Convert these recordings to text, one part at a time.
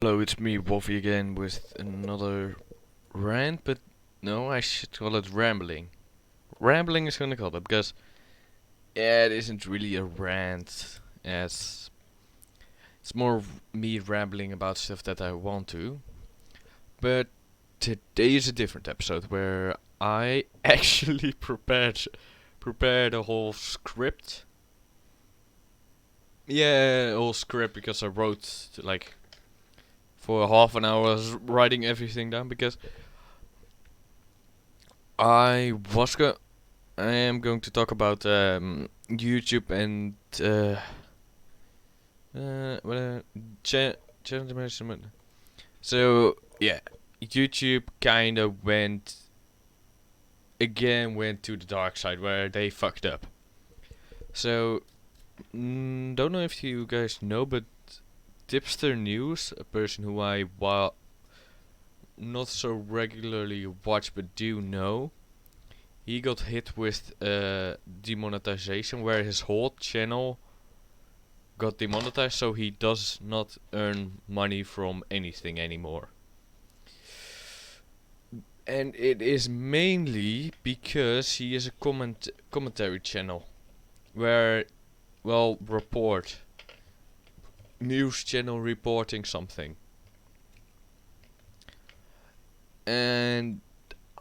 Hello, it's me, Wolfie, again with another rant, but no, I should call it rambling. Rambling is gonna call it because it isn't really a rant. It's more of me rambling about stuff that I want to. But today is a different episode where I actually prepared a whole script. Yeah, a whole script because I wrote like for half an hour I was writing everything down because I was go I am going to talk about YouTube and what channel management. So yeah, YouTube kind of went to the dark side where they fucked up. So don't know if you guys know, but Tipster News, a person who I not so regularly watch but do know, he got hit with demonetization where his whole channel got demonetized, so he does not earn money from anything anymore. And it is mainly because he is a commentary channel where, well, report news channel reporting something. And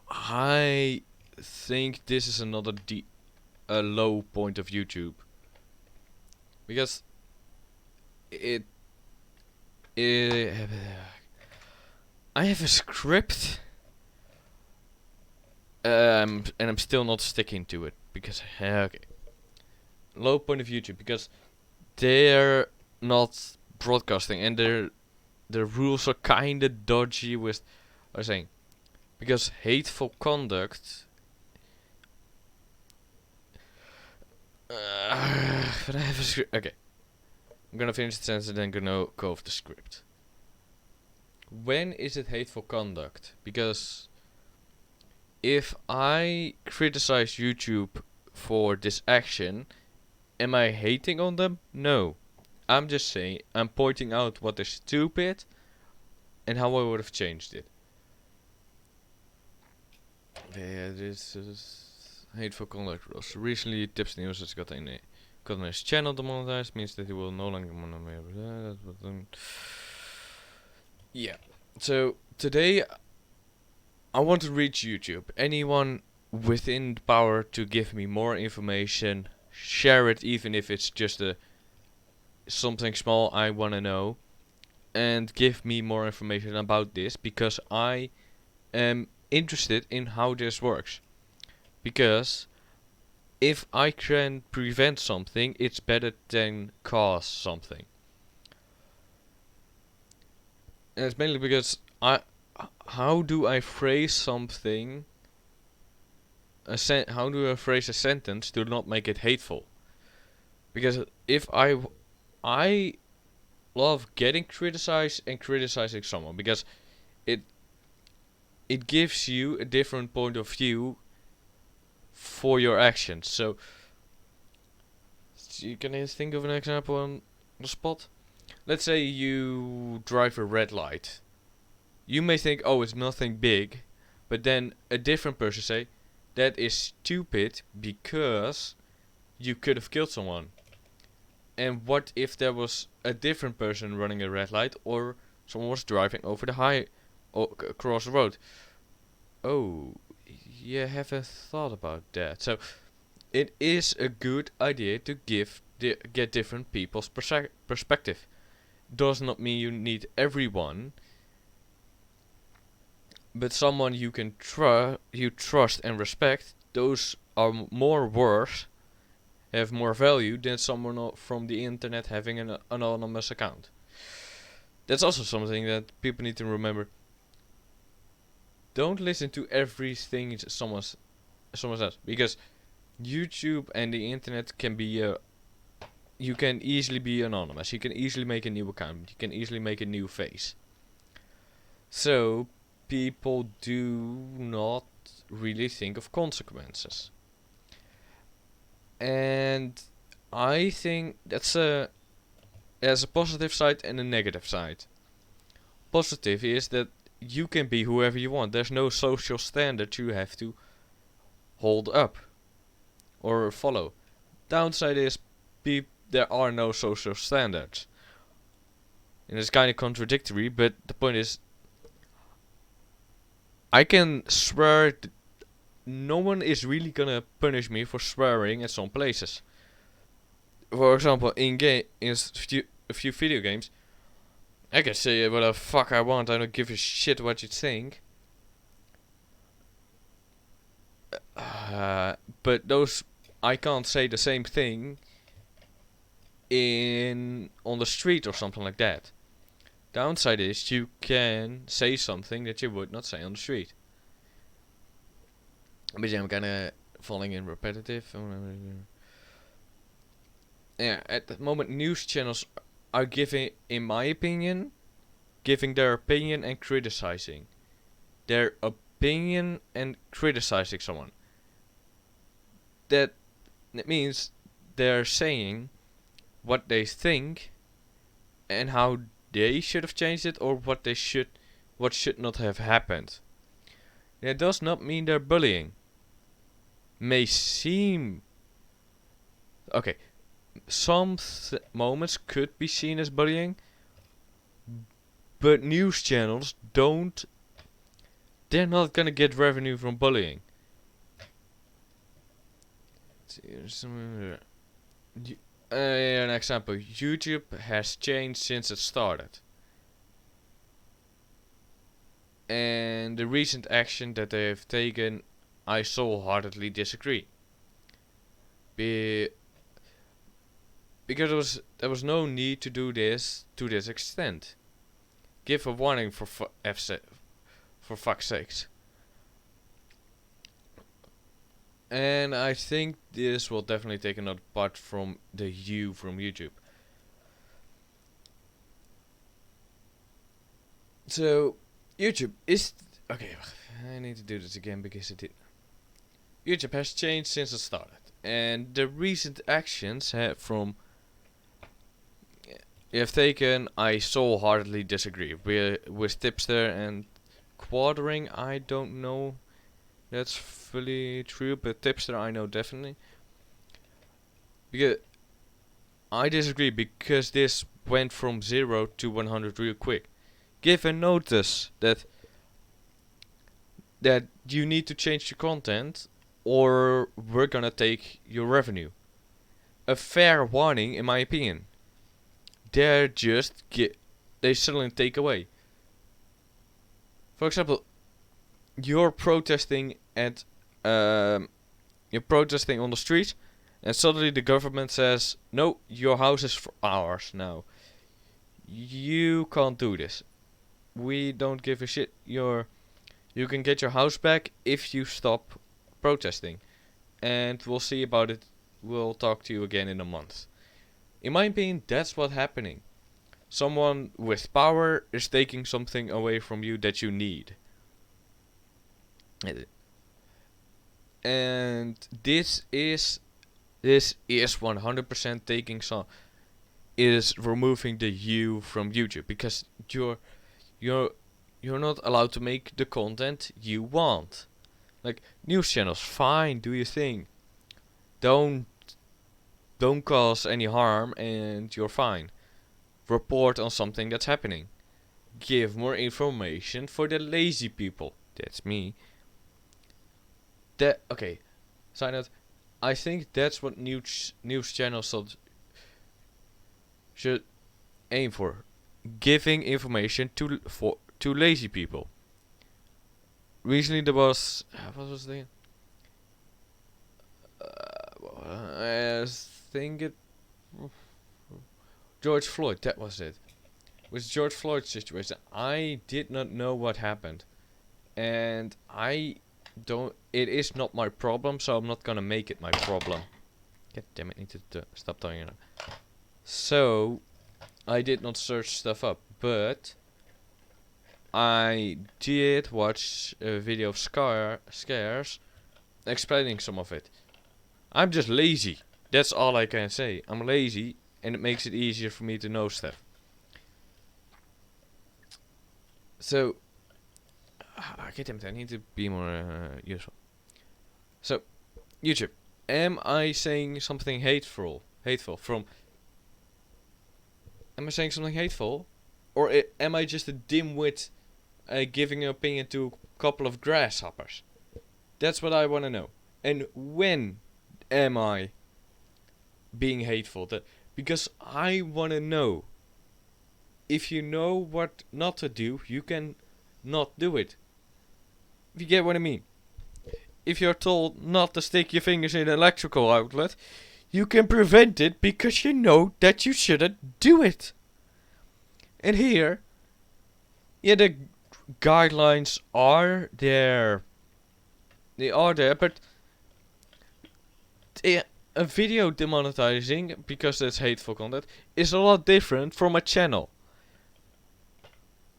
I think this is another a low point of YouTube because it, it I have a script, and I'm still not sticking to it because okay, low point of YouTube because they're not broadcasting and their rules are kind of dodgy with I was saying because hateful conduct. But I have a script. Okay, I'm gonna finish the sentence and then gonna go off the script. When is it hateful conduct? Because if I criticize YouTube for this action, am I hating on them? No. I'm just saying, I'm pointing out what is stupid and how I would have changed it. Yeah, this is hateful conduct rules. Recently, Tips News has gotten his channel demonetized, means that he will no longer monetize. Yeah. So today I want to reach YouTube. Anyone within the power to give me more information, share it even if it's just a something small I want to know, and give me more information about this because I am interested in how this works. Because if I can prevent something, it's better than cause something. And it's mainly because how do I phrase something? How do I phrase a sentence to not make it hateful? Because if I love getting criticized and criticizing someone because it it gives you a different point of view for your actions. So you can think of an example on the spot. Let's say you drive a red light. You may think, oh, it's nothing big, but then a different person say, that is stupid because you could have killed someone. And what if there was a different person running a red light, or someone was driving over the across the road? Oh, you haven't thought about that. So it is a good idea to get different people's perspective. Does not mean you need everyone, but someone you can trust and respect. Those are more worth, have more value than someone from the internet having an anonymous account. That's also something that people need to remember. Don't listen to everything someone says because YouTube and the internet can be you can easily be anonymous. You can easily make a new account. You can easily make a new face. So people do not really think of consequences. And I think that's there's a positive side and a negative side. positive is that you can be whoever you want. There's no social standard you have to hold up or follow. Downside is there are no social standards. And it's kind of contradictory, but the point is, I can swear no one is really gonna punish me for swearing at some places. For example, in a few video games, I can say what the fuck I want. I don't give a shit what you think. But those I can't say the same thing on the street or something like that. Downside is you can say something that you would not say on the street. But yeah, I'm kinda falling in repetitive. Yeah, at the moment news channels are giving, in my opinion, giving their opinion and criticizing. Their opinion and criticizing someone. That means they're saying what they think and how they should have changed it, or what should not have happened. That does not mean they're bullying. May seem okay. Some moments could be seen as bullying, but news channels don't. They're not gonna get revenue from bullying. An example: YouTube has changed since it started, and the recent action that they have taken, I wholeheartedly disagree. Because there was no need to do this to this extent. Give a warning for fuck's sakes. And I think this will definitely take another part from the you from YouTube. So, YouTube is... Okay, I need to do this again because it did. YouTube has changed since it started. And the recent actions have taken, I wholeheartedly disagree. With Tipster and Quartering, I don't know that's fully true, but Tipster I know definitely. Because I disagree, because this went from 0 to 100 real quick. Give a notice that you need to change your content, or we're gonna take your revenue. A fair warning, in my opinion. They suddenly take away. For example, you're protesting on the street, and suddenly the government says, "No, your house is for ours now. You can't do this. We don't give a shit. You can get your house back if you stop protesting, and we'll see about it. We'll talk to you again in a month." In my opinion, that's what's happening. Someone with power is taking something away from you that you need. And this is 100% taking some, is removing the you from YouTube, because you're not allowed to make the content you want. Like news channels, fine, do your thing. Don't cause any harm and you're fine. Report on something that's happening. Give more information for the lazy people. That's me. Okay. Side note. I think that's what news channels should aim for. Giving information to lazy people. Recently there was what was the I think it George Floyd, that was it. With George Floyd's situation, I did not know what happened. And it is not my problem, so I'm not gonna make it my problem. God damn it, I need to stop talking now. So, I did not search stuff up, but I did watch a video of scares explaining some of it. I'm just lazy. That's all I can say. I'm lazy, and it makes it easier for me to know stuff. So, okay, damn it, I need to be more useful. So, YouTube, am I saying something hateful? Am I saying something hateful? Or am I just a dimwit giving an opinion to a couple of grasshoppers? That's what I want to know. And when am I being hateful? Because I want to know. If you know what not to do, you can not do it. If you get what I mean. If you're told not to stick your fingers in an electrical outlet, you can prevent it because you know that you shouldn't do it. And here, yeah, the guidelines are there. They are there, but a video demonetizing, because that's hateful content, is a lot different from a channel.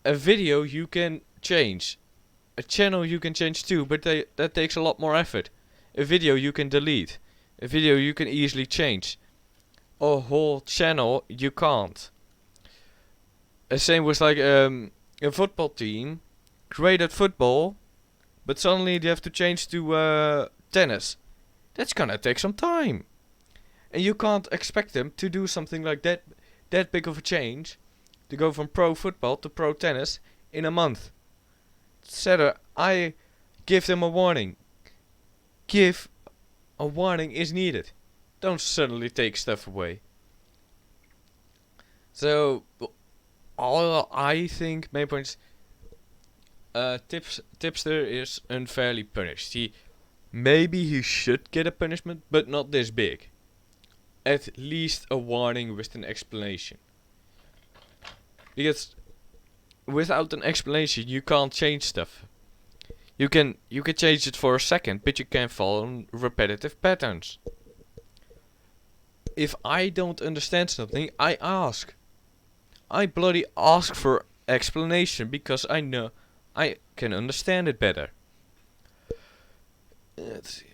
A video you can change. A channel you can change too, but that takes a lot more effort. A video you can delete. A video you can easily change. A whole channel you can't. The same with like a football team, great at football, but suddenly they have to change to tennis. That's gonna take some time. And you can't expect them to do something like that big of a change, to go from pro football to pro tennis in a month. Etc. I give them a warning. Give a warning is needed. Don't suddenly take stuff away. So, all I think main points. Tipster is unfairly punished. Maybe he should get a punishment, but not this big. At least a warning with an explanation. Because without an explanation, you can't change stuff. You can change it for a second, but you can't follow repetitive patterns. If I don't understand something, I ask. I bloody ask for explanation because I know I can understand it better. Let's see.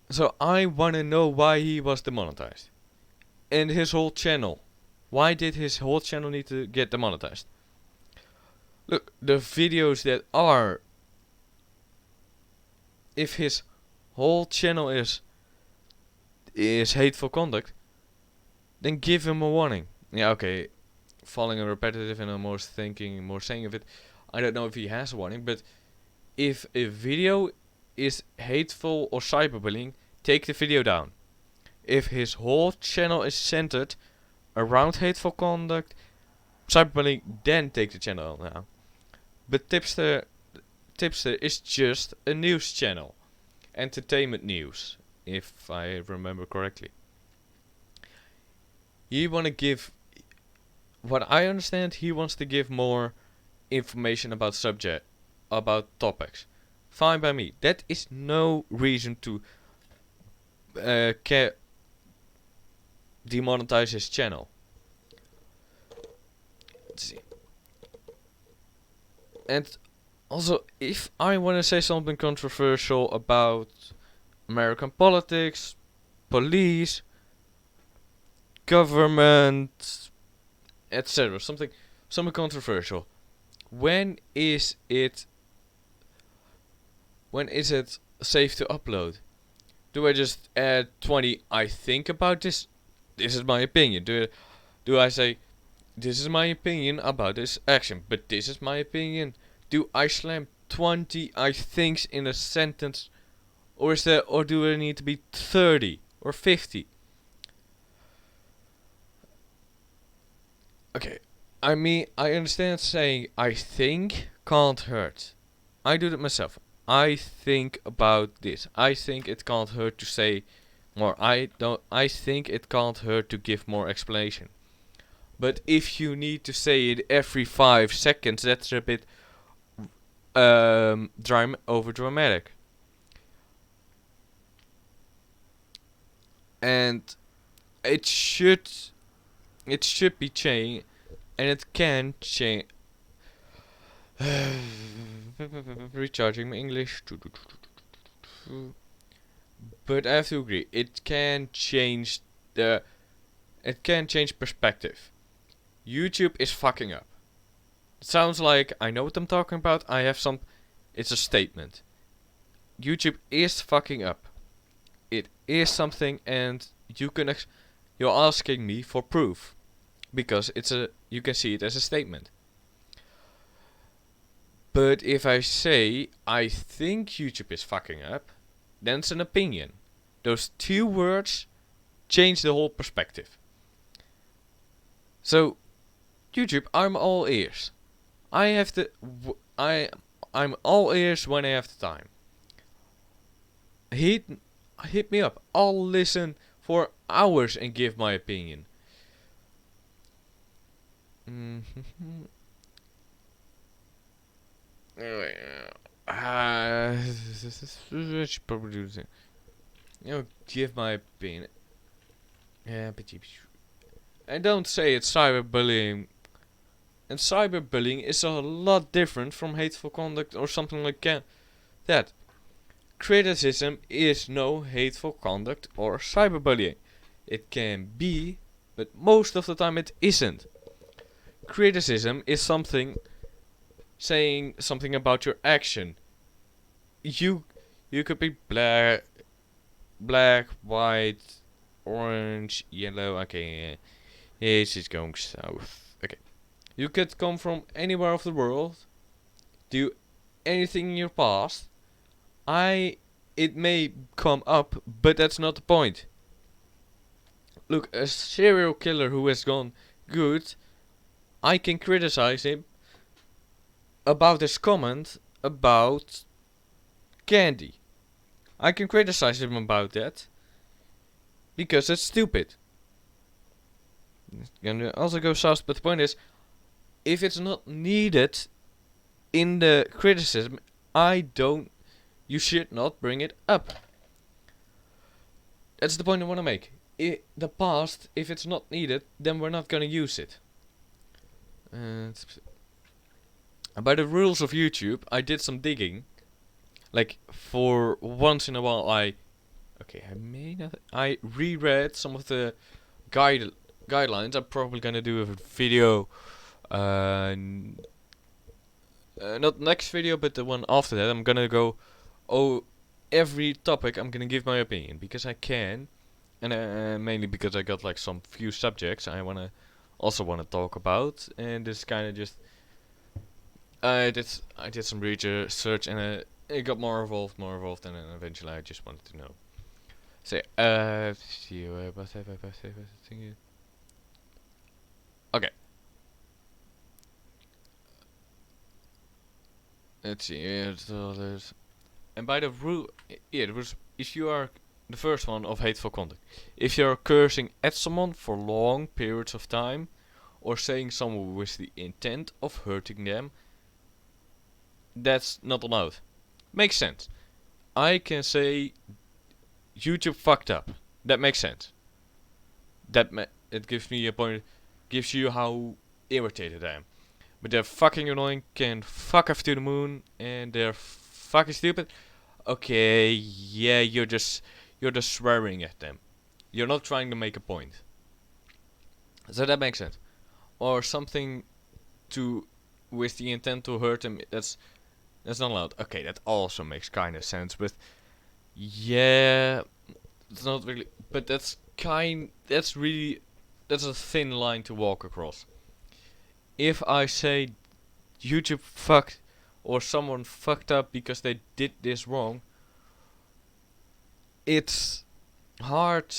So I wanna know why he was demonetized. And his whole channel. Why did his whole channel need to get demonetized? Look, the videos that are... If his whole channel is hateful conduct, then give him a warning. Yeah, okay. Falling a repetitive and more thinking, more saying of it. I don't know if he has a warning, but if a video is hateful or cyberbullying, take the video down. If his whole channel is centered around hateful conduct, cyberbullying, then take the channel down. But Tipster is just a news channel. Entertainment news, if I remember correctly. He wanna give... What I understand, he wants to give more information about topics. Fine by me. That is no reason to demonetize his channel. Let's see. And also, if I want to say something controversial about American politics, police, government, etc., something controversial, when is it safe to upload? Do I just add 20 I think about this? This is my opinion. Do I say this is my opinion about this action, but this is my opinion? Do I slam 20 I thinks in a sentence, or do there need to be 30 or 50? Okay, I mean, I understand saying I think can't hurt. I do that myself. I think about this. I think it can't hurt to say more. I think it can't hurt to give more explanation. But if you need to say it every 5 seconds, that's a bit over dramatic. And it should be changed, and it can change. Recharging my English. But I have to agree, it can change perspective. YouTube is fucking up. sounds like I know what I'm talking about. I have some. It's a statement. YouTube is fucking up. It is something, and you can. You're asking me for proof because it's a. You can see it as a statement. But if I say I think YouTube is fucking up, then it's an opinion. Those two words change the whole perspective. So, YouTube, I'm all ears. I have the. I'm all ears when I have the time. Hit me up. I'll listen for hours and give my opinion. I should probably do the same. Give my opinion. Yeah, but I don't say it's cyberbullying. And cyberbullying is a lot different from hateful conduct or something like that. Criticism is no hateful conduct or cyberbullying. It can be, but most of the time it isn't. Criticism is something saying something about your action. You could be black, white, orange, yellow. Okay, it's just going south. Okay, you could come from anywhere of the world, do anything in your past. It may come up, but that's not the point. Look, a serial killer who has gone good, I can criticize him about his comment about candy. I can criticize him about that because it's stupid. It's gonna also go south, but the point is, if it's not needed in the criticism, you should not bring it up. That's the point I want to make. The past, if it's not needed, then we're not gonna use it. By the rules of YouTube, I did some digging. Like, for once in a while, I reread some of the guidelines. I'm probably gonna do a video, not next video, but the one after that. I'm gonna go, every topic. I'm gonna give my opinion because I can, and mainly because I got like some few subjects I also wanna talk about, and this kind of just. I did some research and it got more involved, and then eventually I just wanted to know. So, okay. Let's see. And by the rule, it was if you are the first one of hateful conduct. If you are cursing at someone for long periods of time, or saying someone with the intent of hurting them, that's not allowed. Makes sense. I can say YouTube fucked up. That makes sense. It gives me a point. Gives you how irritated I am. But they're fucking annoying. Can fuck off to the moon, and they're fucking stupid. Okay, yeah, you're just swearing at them. You're not trying to make a point. So that makes sense. Or something with the intent to hurt them. That's not allowed. Okay, that also makes kind of sense. But yeah, it's not really. But that's a thin line to walk across. If I say YouTube fucked or someone fucked up because they did this wrong, it's hard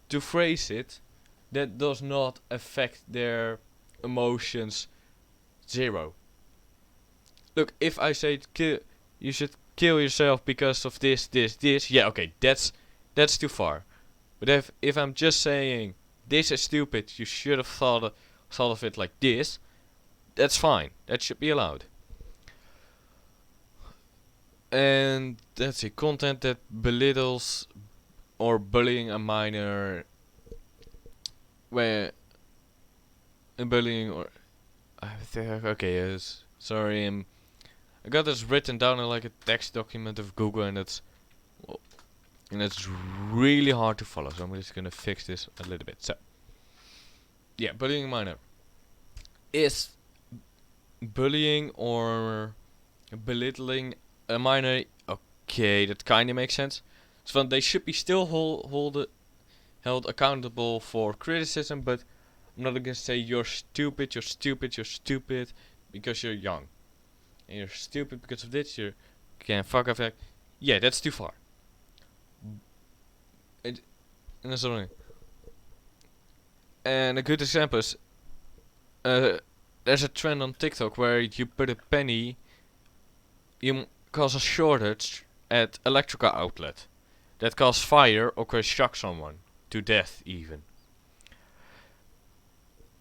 to phrase it that does not affect their emotions zero. Look, if I say you should kill yourself because of this, yeah, okay, that's too far. But if I'm just saying this is stupid, you should have thought of it like this, that's fine. That should be allowed. And let's see, content that belittles or bullying a minor, where bullying or okay, yes, sorry, I got this written down in like a text document of Google, and it's really hard to follow. So I'm just gonna fix this a little bit. So yeah, bullying a minor is bullying or belittling a minor, okay, that kind of makes sense. So they should be still held accountable for criticism, but I'm not gonna say you're stupid, you're stupid, you're stupid because you're young, and you're stupid because of this. You can fuck off. Yeah, that's too far. And that's only. And a good example is there's a trend on TikTok where you put a penny, you cause a shortage at electrical outlet that cause fire or could shock someone to death even.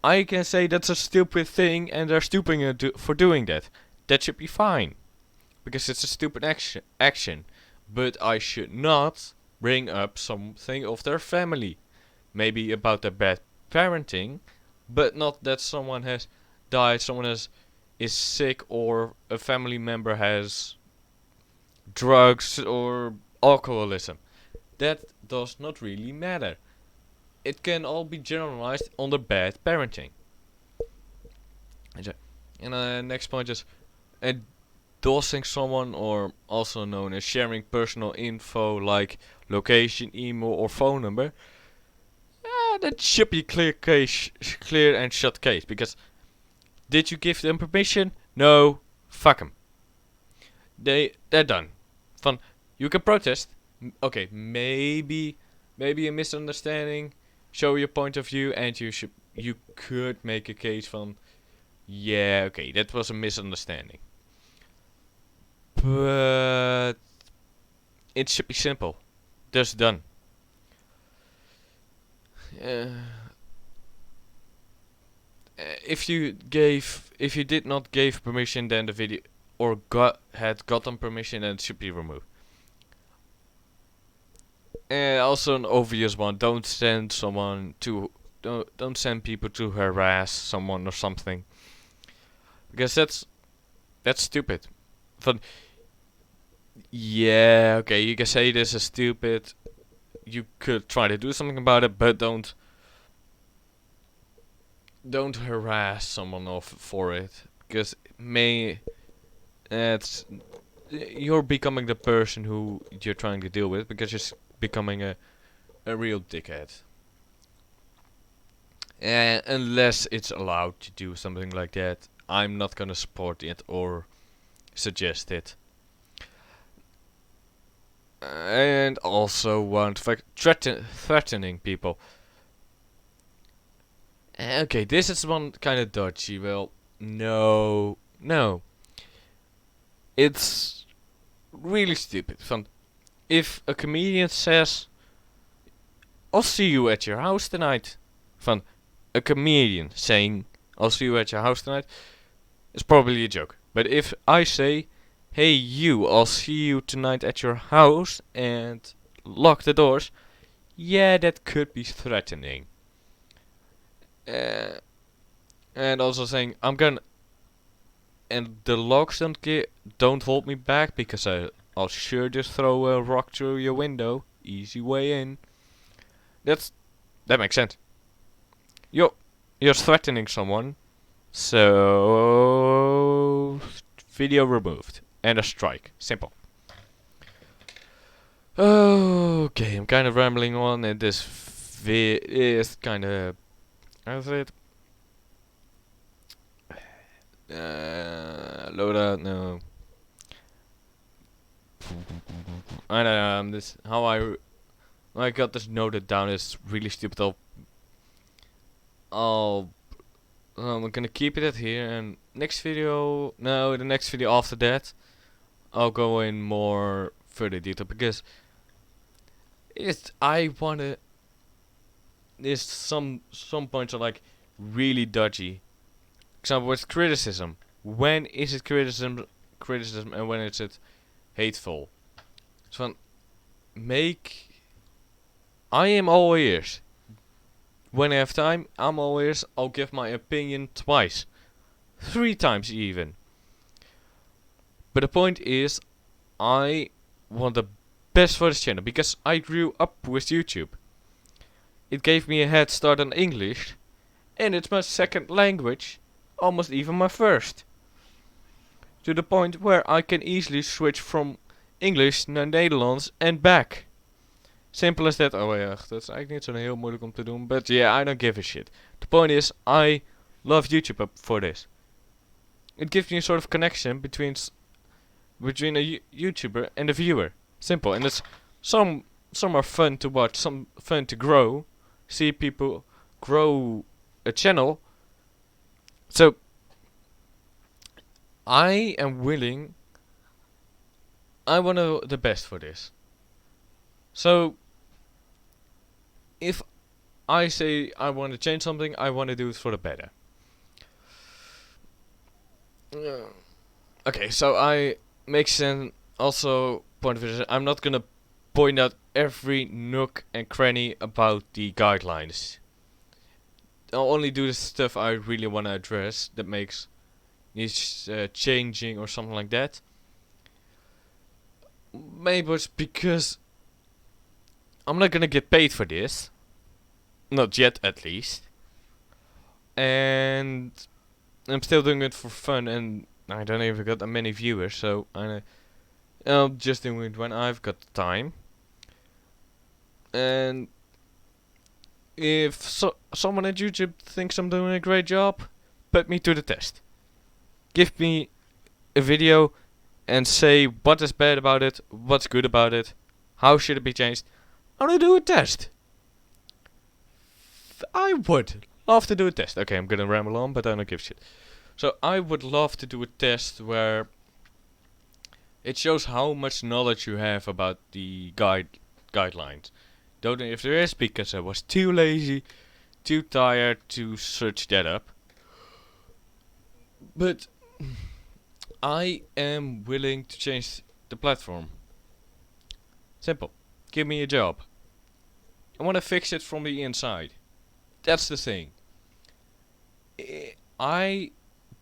I can say that's a stupid thing and they're stupid for doing that. That should be fine. Because it's a stupid action. But I should not bring up something of their family. Maybe about their bad parenting, but not that someone has died, someone is sick, or a family member has drugs or alcoholism. That does not really matter. It can all be generalized on the bad parenting. And next point is endorsing someone, or also known as sharing personal info like location, email, or phone number. That should be clear and shut case. Because did you give them permission? No. Fuck them. They're done. Fun. You can protest. Okay, maybe a misunderstanding. Show your point of view, and you could make a case from, yeah, okay, that was a misunderstanding. But it should be simple. Just done. If you did not give permission, then the video or had gotten permission, then it should be removed. Also an obvious one: don't send people to harass someone or something, because that's stupid. But yeah, okay, you can say this is stupid. You could try to do something about it, but don't harass someone off for it, because you're becoming the person who you're trying to deal with, because you're becoming a real dickhead. And unless it's allowed to do something like that, I'm not gonna support it or suggest it. And also threatening people. Okay, this is one kind of dodgy. Well, no. It's really stupid. If a comedian says, "I'll see you at your house tonight," a comedian saying, "I'll see you at your house tonight," is probably a joke. But if I say, "Hey you, I'll see you tonight at your house," and lock the doors, yeah, that could be threatening. And also saying, "I'm gonna," and the locks don't hold me back, because I'll sure just throw a rock through your window. Easy way in. That makes sense. You're threatening someone, so video removed and a strike. Simple. Okay, I'm kind of rambling on, and this is kind of, how's it? Load out, no. I don't know. This how I got this noted down is really stupid. I'm gonna keep it at here, and the next video after that, I'll go in more further detail, because I wanna. There's some points are like really dodgy. Example with criticism. When is it criticism, and when is it hateful? So I am all ears. When I have time, I'm all ears. I'll give my opinion twice, 3 times even. But the point is, I want the best for this channel, because I grew up with YouTube. It gave me a head start on English, and it's my second language, almost even my first. to the point where I can easily switch from English naar Nederlands and back. Simple as that. Oh ja, dat is eigenlijk niet zo heel moeilijk om te doen. But yeah, I don't give a shit. The point is, I love YouTube for this. It gives me a sort of connection between a YouTuber and a viewer. Simple. And it's some are fun to watch, some fun to grow. See people grow a channel. So I am willing. I want the best for this. So if I say I want to change something, I want to do it for the better. Okay, so I make sense. Also, point of view, I'm not gonna point out every nook and cranny about the guidelines. I'll only do the stuff I really want to address that needs changing or something like that. Maybe it's because I'm not gonna get paid for this. Not yet, at least. And I'm still doing it for fun, and I don't even got that many viewers, so I'm just doing it when I've got the time. And if someone at YouTube thinks I'm doing a great job, put me to the test. Give me a video and say what is bad about it, what's good about it, how should it be changed. I want to do a test. I would love to do a test. Okay, I'm gonna ramble on, but I don't give a shit. So I would love to do a test where it shows how much knowledge you have about the guidelines. Don't know if there is, because I was too lazy, too tired to search that up. But I am willing to change the platform. Simple. Give me a job. I want to fix it from the inside. That's the thing. I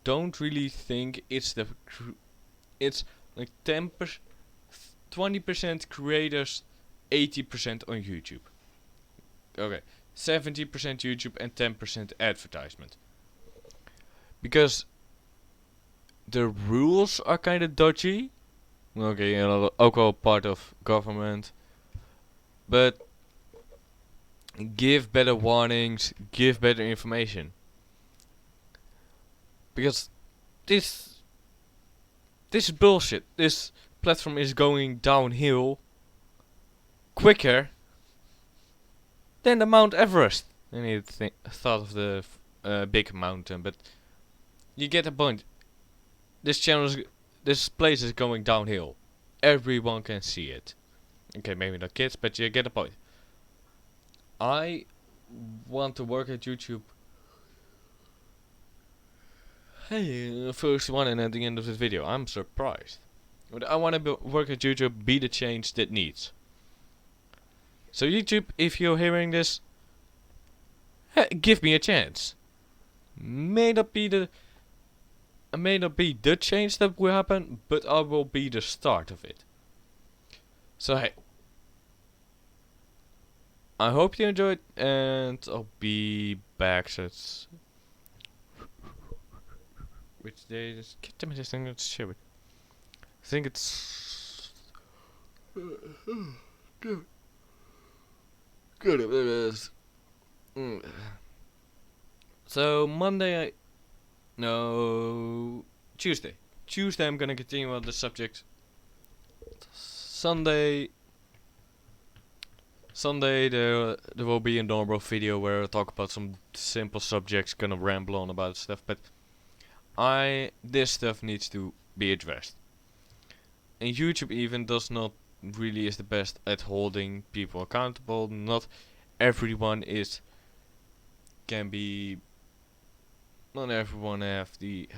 don't really think it's it's like 20% creators, 80% on YouTube. Okay, 70% YouTube and 10% advertisement. Because the rules are kind of dodgy. Okay, ook wel part of government. But give better warnings, give better information. Because this is bullshit. This platform is going downhill quicker than the Mount Everest. I need to thought of the big mountain, but you get the point. This place is going downhill. Everyone can see it. Okay, maybe not kids, but you get the point. I want to work at YouTube. Hey, first one, and at the end of this video, I'm surprised. But I want to work at YouTube, be the change that needs. So YouTube, if you're hearing this, give me a chance. May not be the change that will happen, but I will be the start of it. So hey, I hope you enjoyed, and I'll be back. So it's which day is? Give me this thing. Let's share it. I think it's good. Good. It is. So Monday, Tuesday. Tuesday I'm gonna continue on the subject. Sunday there will be a normal video where I talk about some simple subjects, gonna ramble on about stuff, but this stuff needs to be addressed. And YouTube even does not really is the best at holding people accountable. Not everyone not everyone has the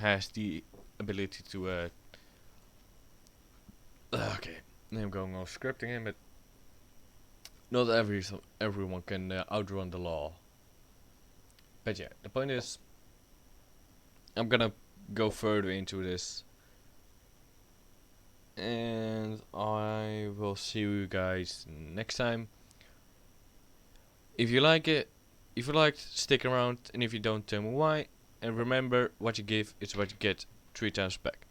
ability to okay, I'm going off scripting here, but not everyone can outrun the law. But yeah, the point is, I'm gonna go further into this, and I will see you guys next time. If you like it, stick around, and if you don't, tell me why. And remember, what you give is what you get 3 times back.